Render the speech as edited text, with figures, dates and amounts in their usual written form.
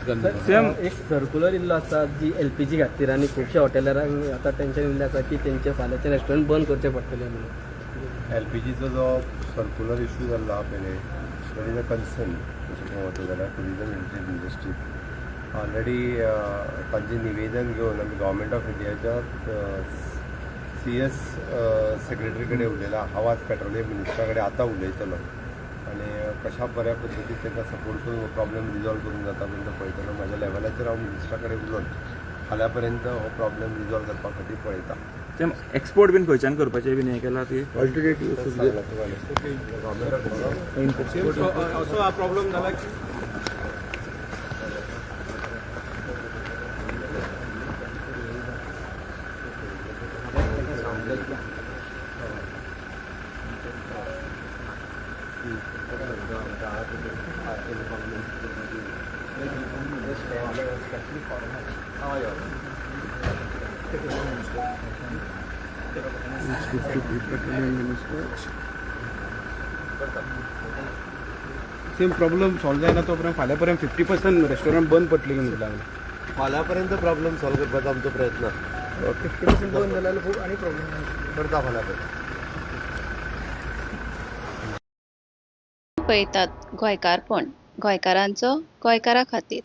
Same एक circular इल्लो आसा जी LPG खातीर आनी खुबशा हॉटेलांक आतां टेंशन येयल्लें आसा की तेंचे फाल्यांचे रेस्टॉरंट बंद करचे पडटले म्हणून. LPGचो जो सर्क्युलर इश्यू जाल्लो आहा पळय दॅट इज अ कन्सर्न तशें पळोवंक जाल्यार ट्युरिजम इंडस्ट्री ऑलरेडी तांचें निवेदन घेवन आमी गव्हर्मेंट ऑफ इंडियाच्या CS सेक्रेटरी कडेन उलयला. हांव आज पेट्रोलियम मिनिस्टरा कडेन आतां उलयतलो आनी कशा बऱ्या पद्दतीन तांकां सपोर्ट करून हो प्रॉब्लेम रिजॉल्व करून जाता म्हणून तो पळयतलो. म्हाज्या लेवलाचेर हांव मिनिस्टरा कडेन उलोवन फाल्यां पर्यंत हो प्रॉब्लेम रिजॉल्व करपा खातीर पळयता. सेम एक्सपोर्ट बीन खंयच्यान करपाचें बीन हें केलां ती असो हा प्रॉब्लेम जाला की सेम प्रॉब्लेम सॉल्व जायना तो पर्यंत फाल्यां पर्यंत 50% रेस्टॉरंट बंद पडटली म्हणून फाल्यां पर्यंत प्रॉब्लेम सॉल्व करपाचो आमचो प्रयत्न 50% बंद जाल्यार खूब आनी प्रॉब्लेम करता फाल्यां पर्यंत. पळयतात गोंयकारपण गोंयकारांचो गोंयकारा खातीर.